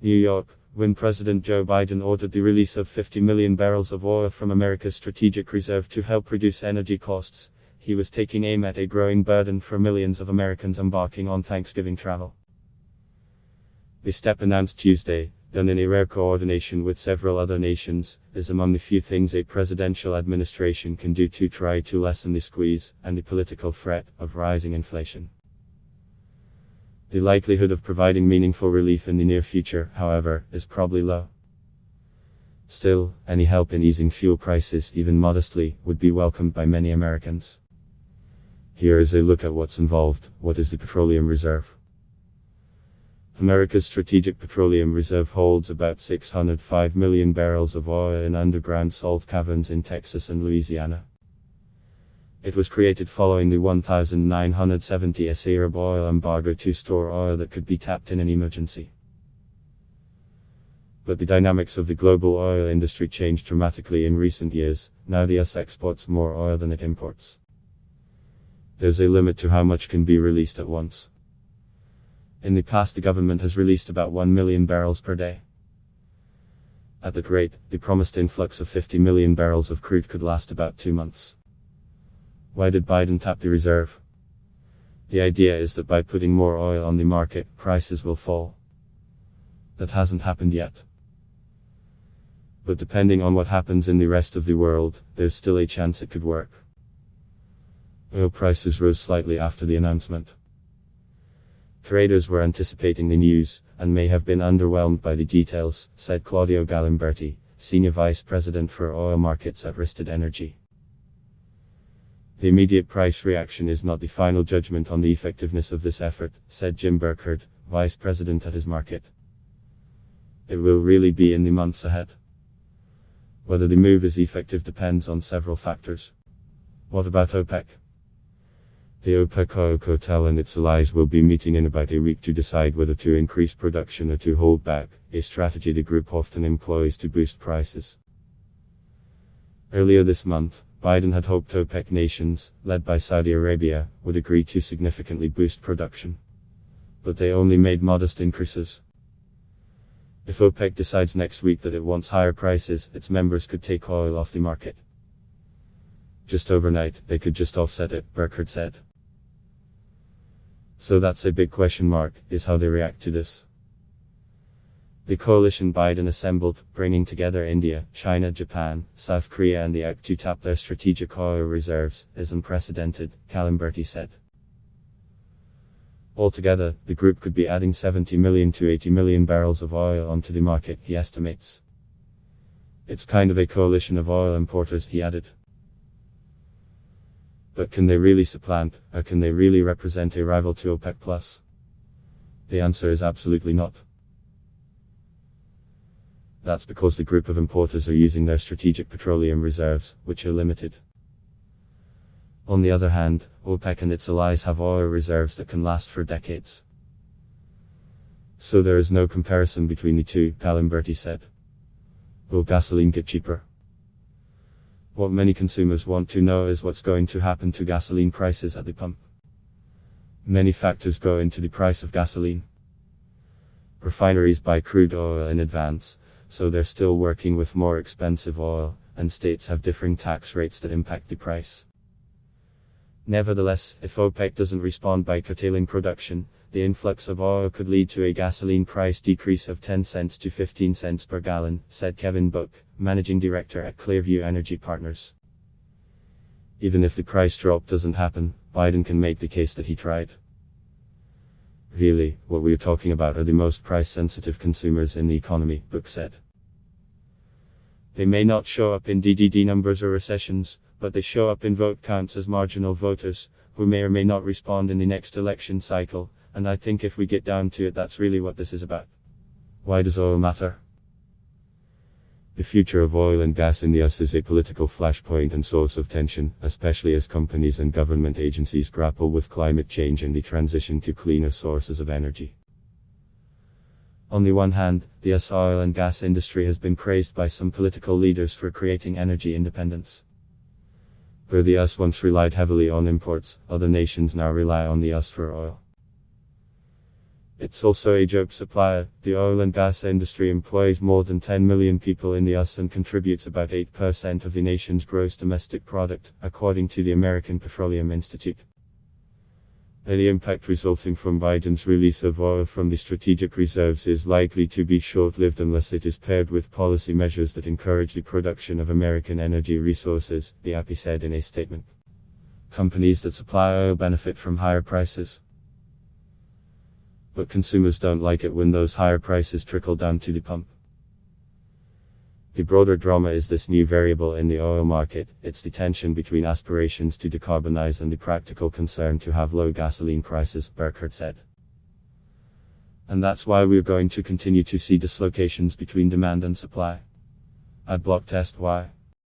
New York, when President Joe Biden ordered the release of 50 million barrels of oil from America's strategic reserve to help reduce energy costs, he was taking aim at a growing burden for millions of Americans embarking on Thanksgiving travel. The step, announced Tuesday, done in a rare coordination with several other nations, is among the few things a presidential administration can do to try to lessen the squeeze and the political threat of rising inflation. The likelihood of providing meaningful relief in the near future, however, is probably low. Still, any help in easing fuel prices, even modestly, would be welcomed by many Americans. Here is a look at what's involved. What is the petroleum reserve? America's strategic petroleum reserve holds about 605 million barrels of oil in underground salt caverns in Texas and Louisiana. It was created following the 1970s Arab oil embargo to store oil that could be tapped in an emergency. But the dynamics of the global oil industry changed dramatically in recent years. Now the US exports more oil than it imports. There's a limit to how much can be released at once. In the past, the government has released about 1 million barrels per day. At that rate, the promised influx of 50 million barrels of crude could last about 2 months. Why did Biden tap the reserve? The idea is that by putting more oil on the market, prices will fall. That hasn't happened yet. But depending on what happens in the rest of the world, there's still a chance it could work. Oil prices rose slightly after the announcement. Traders were anticipating the news, and may have been underwhelmed by the details, said Claudio Galimberti, Senior Vice President for Oil Markets at Rystad Energy. The immediate price reaction is not the final judgment on the effectiveness of this effort, said Jim Burkhardt, Vice President at his market. It will really be in the months ahead. Whether the move is effective depends on several factors. What about OPEC? The OPEC oil cartel and its allies will be meeting in about a week to decide whether to increase production or to hold back, a strategy the group often employs to boost prices. Earlier this month, Biden had hoped OPEC nations, led by Saudi Arabia, would agree to significantly boost production. But they only made modest increases. If OPEC decides next week that it wants higher prices, its members could take oil off the market. Just overnight, they could just offset it, Burkhardt said. So that's a big question mark, is how they react to this. The coalition Biden assembled, bringing together India, China, Japan, South Korea and the AUK to tap their strategic oil reserves, is unprecedented, Galimberti said. Altogether, the group could be adding 70 million to 80 million barrels of oil onto the market, he estimates. It's kind of a coalition of oil importers, he added. But can they really supplant, or can they really represent a rival to OPEC+? The answer is absolutely not. That's because the group of importers are using their strategic petroleum reserves, which are limited. On the other hand, OPEC and its allies have oil reserves that can last for decades. So there is no comparison between the two, Galimberti said. Will gasoline get cheaper? What many consumers want to know is what's going to happen to gasoline prices at the pump. Many factors go into the price of gasoline. Refineries buy crude oil in advance, so they're still working with more expensive oil, and states have differing tax rates that impact the price. Nevertheless, if OPEC doesn't respond by curtailing production, the influx of oil could lead to a gasoline price decrease of 10 cents to 15 cents per gallon, said Kevin Book, managing director at Clearview Energy Partners. Even if the price drop doesn't happen, Biden can make the case that he tried. Really, what we're talking about are the most price-sensitive consumers in the economy, Book said. They may not show up in DDD numbers or recessions, but they show up in vote counts as marginal voters, who may or may not respond in the next election cycle, and I think if we get down to it, that's really what this is about. Why does oil matter? The future of oil and gas in the US is a political flashpoint and source of tension, especially as companies and government agencies grapple with climate change and the transition to cleaner sources of energy. On the one hand, the US oil and gas industry has been praised by some political leaders for creating energy independence. Where the US once relied heavily on imports, other nations now rely on the US for oil. It's also a joke supplier. The oil and gas industry employs more than 10 million people in the US and contributes about 8% of the nation's gross domestic product, according to the American Petroleum Institute. The impact resulting from Biden's release of oil from the strategic reserves is likely to be short-lived unless it is paired with policy measures that encourage the production of American energy resources, the API said in a statement. Companies that supply oil benefit from higher prices. But consumers don't like it when those higher prices trickle down to the pump. The broader drama is this new variable in the oil market. It's the tension between aspirations to decarbonize and the practical concern to have low gasoline prices, Burkhardt said. And that's why we're going to continue to see dislocations between demand and supply. Adblock test why.